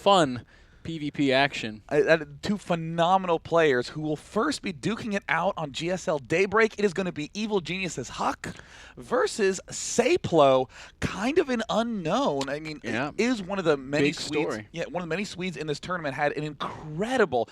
fun PvP action. Two phenomenal players who will first be duking it out on GSL Daybreak. It is going to be Evil Genius's HuK versus Seiplo, kind of an unknown. I mean, Yeah. it is one of the many Big Swedes. story. Yeah, one of the many Swedes in this tournament had an incredible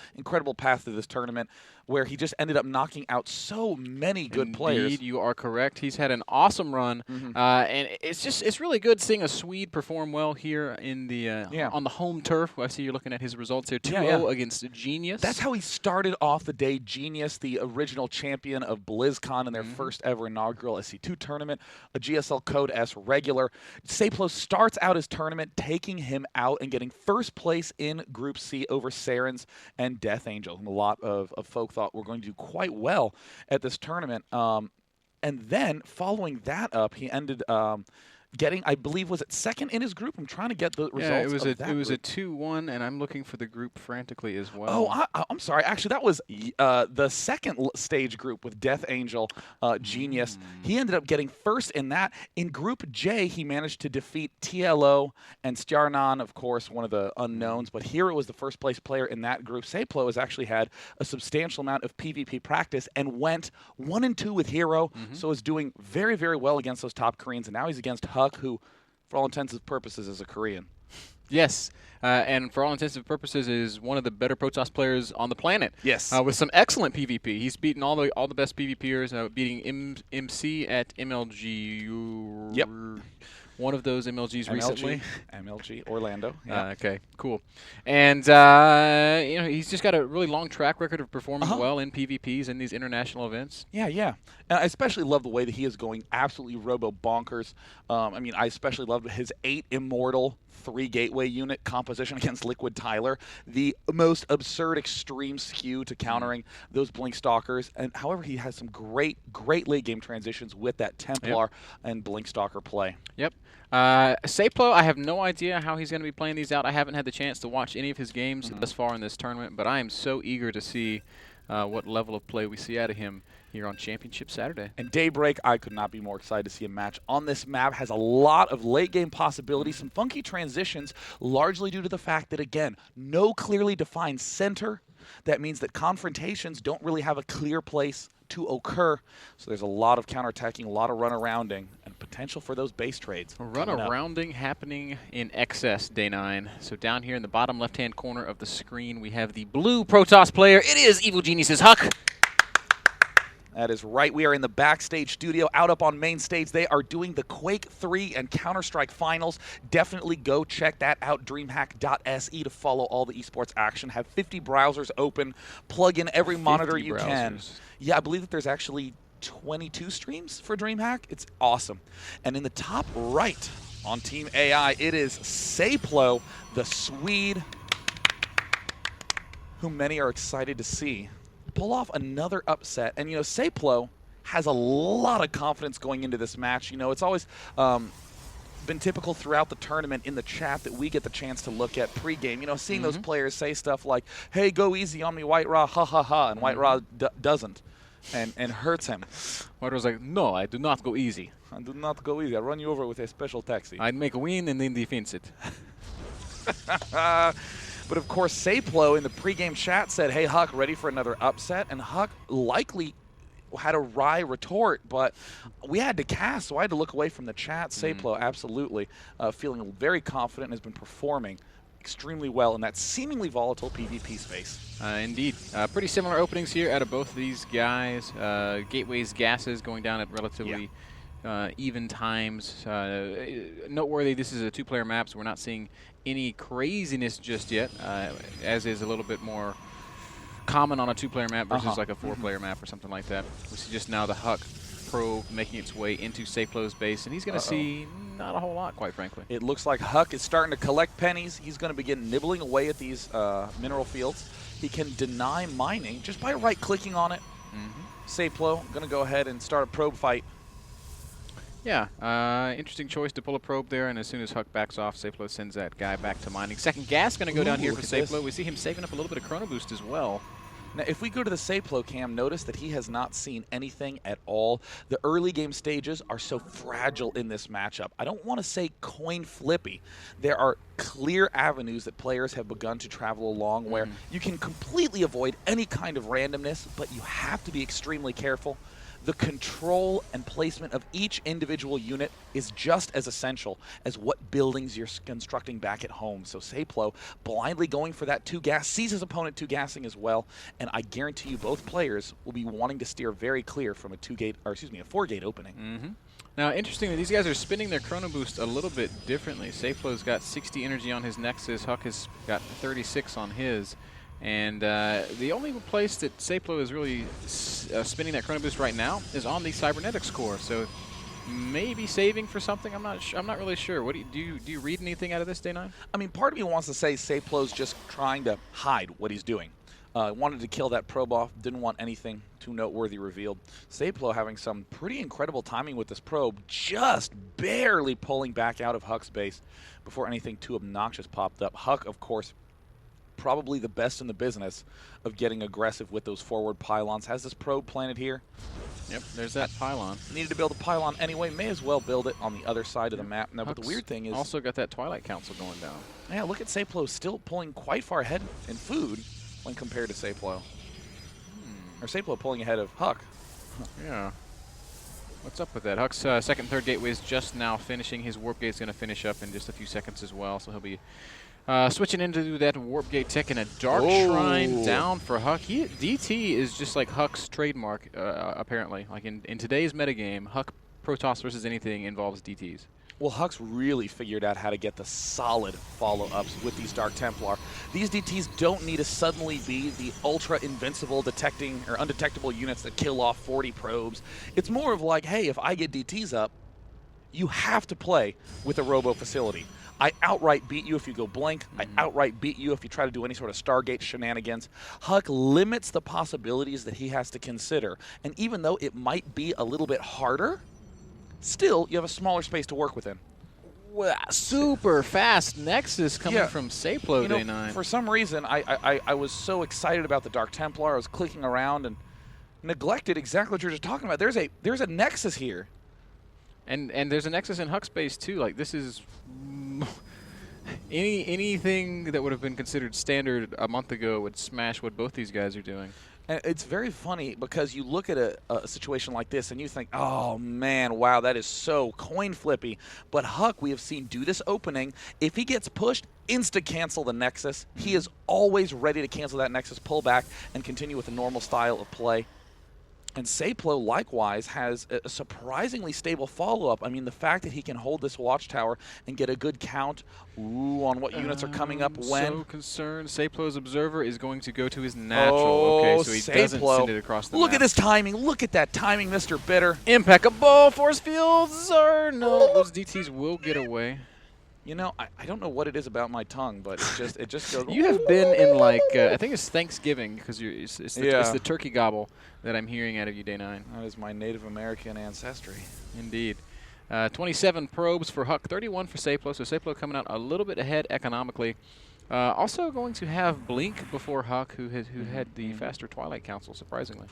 path to this tournament where he just ended up knocking out so many good players. Indeed, you are correct. He's had an awesome run, and it's really good seeing a Swede perform well here in the on the home turf. I see you're looking at his results here. 2-0 against Genius. That's how he started off the day. Genius, the original champion of BlizzCon in their first ever inaugural SC2 tournament, a GSL Code S regular. Seiplo starts out his tournament taking him out and getting first place in Group C over Sarens and Death Angel. And a lot of folk thought were going to do quite well at this tournament. And then following that up, he ended getting, I believe, was it second in his group? I'm trying to get the results of that it was group. a 2-1, and I'm looking for the group frantically as well. Oh, I'm sorry. Actually, that was the second stage group with Death Angel, Genius. He ended up getting first in that. In Group J, he managed to defeat TLO and Stjarnan, of course, one of the unknowns. But Hero was the first place player in that group. Seiplo has actually had a substantial amount of PvP practice and went 1-2 with Hero, so is doing very, very well against those top Koreans. And now he's against HuK, who, for all intents and purposes, is a Korean. Yes, and for all intents and purposes, is one of the better Protoss players on the planet. Yes, with some excellent PvP. He's beaten all the best PvPers, beating MC at MLG. Yep. One of those MLGs recently. MLG Orlando. Yeah. Okay, cool. And he's just got a really long track record of performing well in PvPs in these international events. Yeah. And I especially love the way that he is going absolutely robo-bonkers. I mean, I especially love his 8 Immortal 3 Gateway unit composition against Liquid Tyler. The most absurd extreme skew to countering those Blink Stalkers. And however, he has some great late game transitions with that Templar and Blink Stalker play. Yep. Seiplo, I have no idea how he's going to be playing these out. I haven't had the chance to watch any of his games thus far in this tournament, but I am so eager to see what level of play we see out of him here on Championship Saturday. And Daybreak, I could not be more excited to see a match on this map. Has a lot of late game possibilities, some funky transitions, largely due to the fact that, again, no clearly defined center. That means that confrontations don't really have a clear place to occur. So there's a lot of counterattacking, a lot of run-arounding, and potential for those base trades. Run-arounding happening in excess, Day 9. So down here in the bottom left-hand corner of the screen, we have the blue Protoss player. It is Evil Genius's HuK. That is right. We are in the backstage studio. Out up on main stage, they are doing the Quake 3 and Counter-Strike finals. Definitely go check that out, dreamhack.se, to follow all the esports action. Have 50 browsers open. Plug in every monitor you can. Yeah, I believe that there's actually 22 streams for Dreamhack. It's awesome. And in the top right on Team AI, it is Seiplo, the Swede, who many are excited to see pull off another upset. And, you know, Seiplo has a lot of confidence going into this match. You know, it's always been typical throughout the tournament in the chat that we get the chance to look at pregame. You know, seeing those players say stuff like, hey, go easy on me, White Raw, ha, ha, ha. And White Raw doesn't and hurts him. White Raw's like, no, I do not go easy. I do not go easy. I run you over with a special taxi. I'd make a win and then defense it. But of course, Seiplo in the pregame chat said, hey, HuK, ready for another upset? And HuK likely had a wry retort, but we had to cast, so I had to look away from the chat. Seiplo, absolutely, feeling very confident and has been performing extremely well in that seemingly volatile PvP space. Indeed. Pretty similar openings here out of both of these guys. Gateways, gases going down at relatively even times. Noteworthy, this is a 2-player map, so we're not seeing any craziness just yet, as is a little bit more common on a 2-player map versus like a 4-player map or something like that. We see just now the HuK probe making its way into Seiplo's base, and he's going to see not a whole lot, quite frankly. It looks like HuK is starting to collect pennies. He's going to begin nibbling away at these mineral fields. He can deny mining just by right-clicking on it. Seiplo going to go ahead and start a probe fight. Yeah, interesting choice to pull a probe there, and as soon as HuK backs off, Seiplo sends that guy back to mining. Second gas going to go down here for Seiplo. We see him saving up a little bit of chrono boost as well. Now, if we go to the Seiplo cam, notice that he has not seen anything at all. The early game stages are so fragile in this matchup. I don't want to say coin flippy. There are clear avenues that players have begun to travel along where you can completely avoid any kind of randomness, but you have to be extremely careful. The control and placement of each individual unit is just as essential as what buildings you're constructing back at home. So Seiplo blindly going for that 2-gas, sees his opponent 2-gassing as well, and I guarantee you both players will be wanting to steer very clear from a 4-gate opening. Now, interestingly, these guys are spinning their Chrono Boost a little bit differently. Seiplo's got 60 energy on his Nexus. HuK has got 36 on his. And the only place that Seiplo is really spinning that Chrono Boost right now is on the Cybernetics core. So maybe saving for something. I'm not really sure. What do you read anything out of this, Day9? I mean, part of me wants to say Seiplo's just trying to hide what he's doing. Wanted to kill that probe off, didn't want anything too noteworthy revealed. Seiplo having some pretty incredible timing with this probe, just barely pulling back out of HuK's base before anything too obnoxious popped up. HuK, of course, probably the best in the business of getting aggressive with those forward pylons. Has this probe planted here? Yep, there's that pylon. Needed to build a pylon anyway, may as well build it on the other side of the map. Now, but the weird thing is... also got that Twilight Council going down. Yeah, look at Seiplo still pulling quite far ahead in food when compared to Seiplo. Or Seiplo pulling ahead of HuK. Yeah. What's up with that? HuK's second, third gateway is just now finishing. His warp gate's going to finish up in just a few seconds as well, so he'll be switching into that warp gate tech and a dark shrine down for HuK. DT is just like HuK's trademark, apparently. Like in today's metagame, HuK Protoss versus anything involves DTs. Well, HuK's really figured out how to get the solid follow-ups with these Dark Templar. These DTs don't need to suddenly be the ultra-invincible detecting or undetectable units that kill off 40 probes. It's more of like, hey, if I get DTs up, you have to play with a robo facility. I outright beat you if you go blink. I outright beat you if you try to do any sort of Stargate shenanigans. HuK limits the possibilities that he has to consider. And even though it might be a little bit harder, still, you have a smaller space to work within. Well, super fast Nexus coming from Seiplo, Day9. For some reason, I was so excited about the Dark Templar. I was clicking around and neglected exactly what you were just talking about. There's a Nexus here. And there's a Nexus in HuK space, too. Like, this is... anything that would have been considered standard a month ago would smash what both these guys are doing. And it's very funny because you look at a situation like this and you think, oh man, wow, that is so coin flippy. But HuK, we have seen do this opening. If he gets pushed, insta-cancel the Nexus. He is always ready to cancel that Nexus, pull back, and continue with a normal style of play. And Seiplo, likewise, has a surprisingly stable follow-up. I mean, the fact that he can hold this watchtower and get a good count on what units are coming up when. So concerned. Seiplo's observer is going to go to his natural. Okay, so he doesn't send it across the map. Look at his timing. Look at that timing, Mr. Bitter. Impeccable. Force fields are... No, those DTs will get away. You know, I don't know what it is about my tongue, but it just goes... You have been in, like, I think it's Thanksgiving, because it's the turkey gobble that I'm hearing out of you, Day9. That is my Native American ancestry. Indeed. 27 probes for HuK, 31 for Seiplo, so Seiplo coming out a little bit ahead economically. Also going to have Blink before HuK, who had the faster Twilight Council, surprisingly.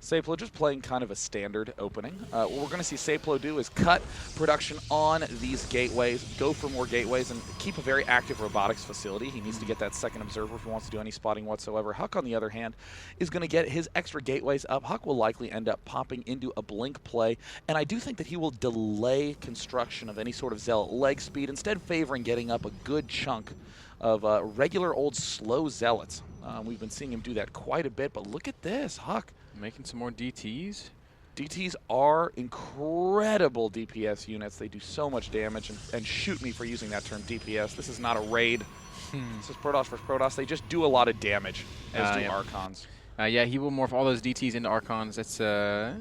Seiplo just playing kind of a standard opening. What we're going to see Seiplo do is cut production on these gateways, go for more gateways, and keep a very active robotics facility. He needs to get that second observer if he wants to do any spotting whatsoever. HuK, on the other hand, is going to get his extra gateways up. HuK will likely end up popping into a blink play, and I do think that he will delay construction of any sort of Zealot leg speed, instead favoring getting up a good chunk of regular old slow Zealots. We've been seeing him do that quite a bit, but look at this, HuK. Making some more DTs. DTs are incredible DPS units. They do so much damage, and shoot me for using that term DPS. This is not a raid. This is Protoss versus Protoss. They just do a lot of damage, as do Archons. Yeah, he will morph all those DTs into Archons. That's they're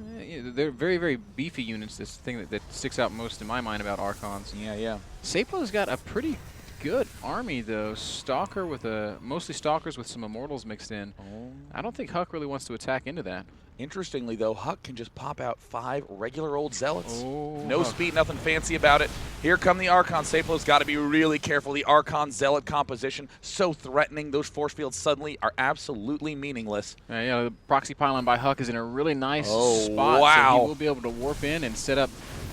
very, very beefy units. This thing that sticks out most in my mind about Archons. Yeah. Seiplo's got a pretty good army, though. Stalker with mostly Stalkers with some Immortals mixed in. Oh. I don't think HuK really wants to attack into that. Interestingly, though, HuK can just pop out 5 regular old Zealots. Oh, No HuK. speed, nothing fancy about it. Here come the Archons. Seiplo's got to be really careful. The Archon Zealot composition, so threatening. Those force fields suddenly are absolutely meaningless. Yeah, the proxy pylon by HuK is in a really nice Oh, spot, wow. so he will be able to warp in and set up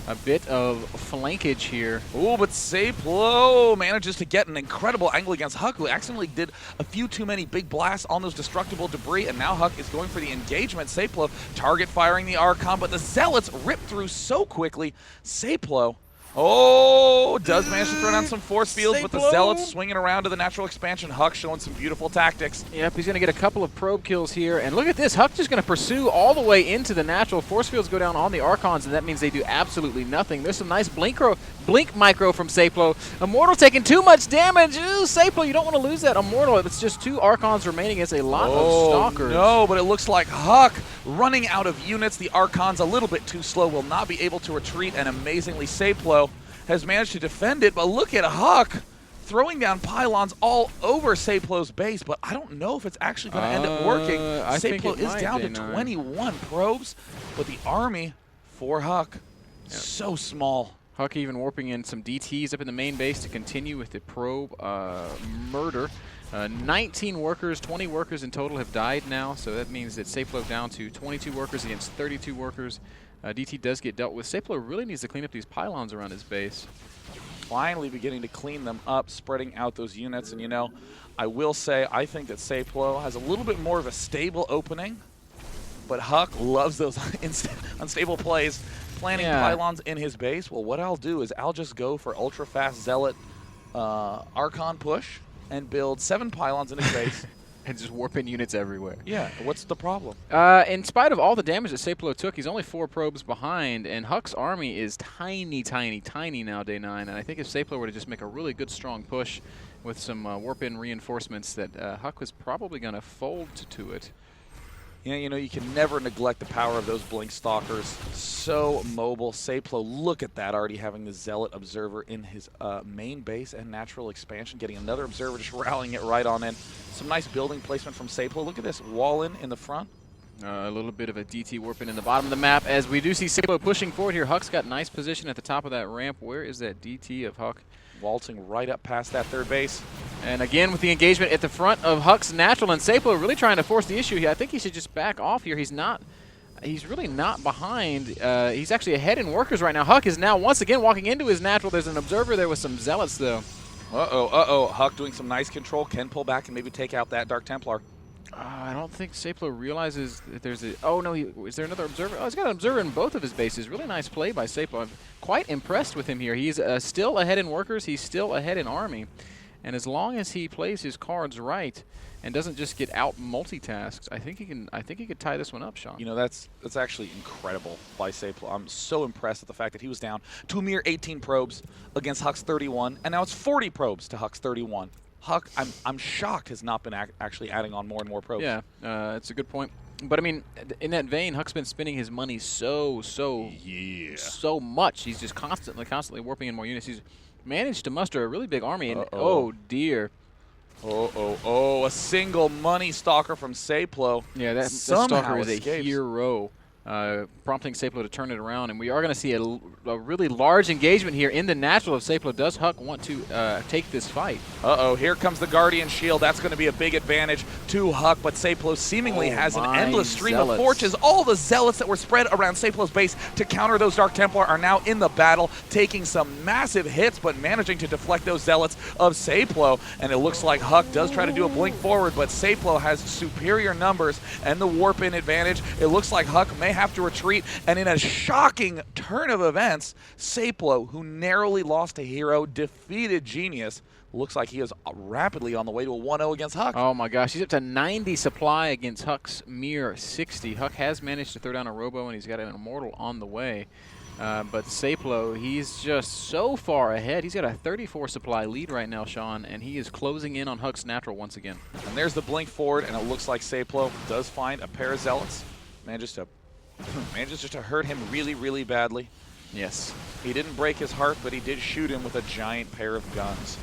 a bit of flankage here. Oh, but Seiplo manages to get an incredible angle against HuK, who accidentally did a few too many big blasts on those destructible debris, and now HuK is going for the engagement. Seiplo target firing the Archon, but the Zealots rip through so quickly. Seiplo, does manage to throw down some force fields, but the Seiplo. Zealots swinging around to the natural expansion. HuK showing some beautiful tactics. Yep, he's going to get a couple of probe kills here. And look at this. HuK just going to pursue all the way into the natural. Force fields go down on the Archons, and that means they do absolutely nothing. There's some nice blink micro from Seiplo. Immortal taking too much damage. Ooh, Seiplo, you don't want to lose that Immortal. It's just 2 Archons remaining against a lot of Stalkers. No, but it looks like HuK running out of units. The Archons a little bit too slow, will not be able to retreat, and amazingly Seiplo has managed to defend it. But look at HuK throwing down pylons all over Seiplo's base, but I don't know if it's actually going to end up working. I think Seiplo it is might, down to Day9. 21 probes, but the army for HuK, so small. HuK even warping in some DTs up in the main base to continue with the probe murder. 19 workers, 20 workers in total have died now, so that means that Seiplo down to 22 workers against 32 workers. DT does get dealt with. Seiplo really needs to clean up these pylons around his base. Finally beginning to clean them up, spreading out those units. And, you know, I will say I think that Seiplo has a little bit more of a stable opening, but HuK loves those unstable plays, planting pylons in his base. Well, what I'll do is I'll just go for ultra-fast Zealot Archon push and build 7 pylons in his base. And just warping units everywhere. Yeah, what's the problem? In spite of all the damage that Seiplo took, he's only 4 probes behind, and HuK's army is tiny, tiny, tiny now, Day9. And I think if Seiplo were to just make a really good, strong push with some warp-in reinforcements, that HuK was probably going to fold to it. Yeah, you know, you can never neglect the power of those Blink Stalkers. So mobile. Seiplo, look at that, already having the Zealot Observer in his main base and natural expansion, getting another Observer, just rallying it right on in. Some nice building placement from Seiplo. Look at this, wall in the front. A little bit of a DT warping in the bottom of the map, as we do see Seiplo pushing forward here. HuK's got nice position at the top of that ramp. Where is that DT of HuK? Waltzing right up past that third base. And again with the engagement at the front of HuK's natural, and Seiplo really trying to force the issue here. I think he should just back off here. He's really not behind. He's actually ahead in workers right now. HuK is now once again walking into his natural. There's an Observer there with some Zealots though. HuK doing some nice control. Can pull back and maybe take out that Dark Templar. I don't think Seiplo realizes that there's a... Oh, no, is there another Observer? Oh, he's got an Observer in both of his bases. Really nice play by Seiplo. I'm quite impressed with him here. He's still ahead in workers. He's still ahead in army. And as long as he plays his cards right and doesn't just get out multitasked, I think he could tie this one up, Sean. You know, that's actually incredible by Seiplo. I'm so impressed at the fact that he was down to a mere 18 probes against HuK's 31, and now it's 40 probes to HuK's 31. HuK, I'm shocked, has not been actually adding on more and more probes. Yeah, it's a good point. But I mean, in that vein, HuK's been spending his money so much. He's just constantly warping in more units. He's managed to muster a really big army, and oh dear. A single money stalker from Seiplo. Yeah, that stalker is a hero. Prompting Seiplo to turn it around, and we are going to see a really large engagement here in the natural of Seiplo. Does HuK want to take this fight? Here comes the Guardian Shield. That's going to be a big advantage to HuK, but Seiplo seemingly has an endless stream of forges. All the Zealots that were spread around Seiplo's base to counter those Dark Templar are now in the battle, taking some massive hits, but managing to deflect those Zealots of Seiplo. And it looks like HuK does try to do a blink forward, but Seiplo has superior numbers and the warp-in advantage. It looks like HuK may have to retreat, and in a shocking turn of events, Seiplo, who narrowly lost to Hero, defeated Genius. Looks like he is rapidly on the way to a 1-0 against HuK. Oh my gosh, he's up to 90 supply against HuK's mere 60. HuK has managed to throw down a Robo, and he's got an Immortal on the way. But Seiplo, he's just so far ahead. He's got a 34 supply lead right now, Sean, and he is closing in on HuK's natural once again. And there's the blink forward, and it looks like Seiplo does find a pair of Zealots. Manages just to hurt him really badly. Yes. He didn't break his heart, but he did shoot him with a giant pair of guns.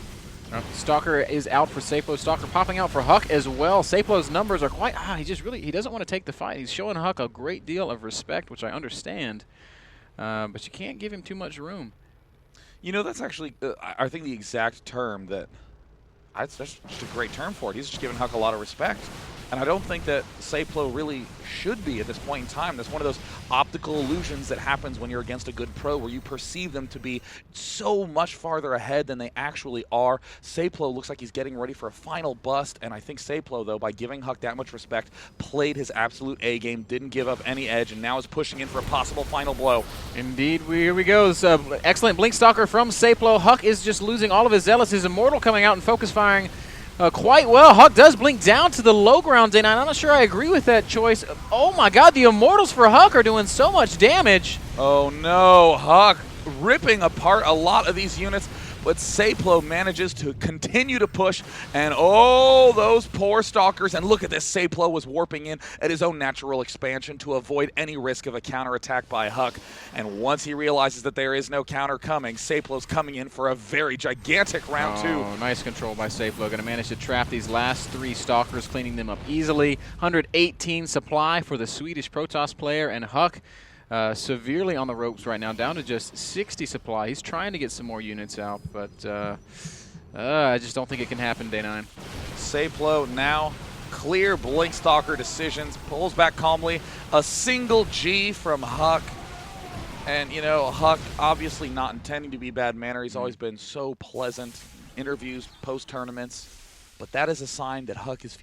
Stalker is out for Seiplo. Stalker popping out for HuK as well. Seiplo's numbers are quite he doesn't want to take the fight. He's showing HuK a great deal of respect, which I understand. But you can't give him too much room. You know, that's actually, I think, the exact term that's just a great term for it. He's just giving HuK a lot of respect. And I don't think that Seiplo really should be at this point in time. That's one of those optical illusions that happens when you're against a good pro, where you perceive them to be so much farther ahead than they actually are. Seiplo looks like he's getting ready for a final bust, and I think Seiplo, though, by giving HuK that much respect, played his absolute A game, didn't give up any edge, and now is pushing in for a possible final blow. Indeed, here we go. Excellent Blink Stalker from Seiplo. HuK is just losing all of his zealots. His Immortal coming out and focus firing quite well. HuK does blink down to the low ground, Day9. I'm not sure I agree with that choice. Oh my god, the Immortals for HuK are doing so much damage. Oh no, HuK ripping apart a lot of these units, but Seiplo manages to continue to push, and oh, those poor Stalkers. And look at this, Seiplo was warping in at his own natural expansion to avoid any risk of a counterattack by HuK. And once he realizes that there is no counter coming, Seiplo's coming in for a very gigantic round two. Nice control by Seiplo. Going to manage to trap these last 3 Stalkers, cleaning them up easily. 118 supply for the Swedish Protoss player, and HuK severely on the ropes right now, down to just 60 supply. He's trying to get some more units out, but I just don't think it can happen, Day9. Seiplo now clear Blink Stalker decisions, pulls back calmly. A single G from HuK. And, you know, HuK obviously not intending to be bad manner. He's always been so pleasant. Interviews, post-tournaments. But that is a sign that HuK is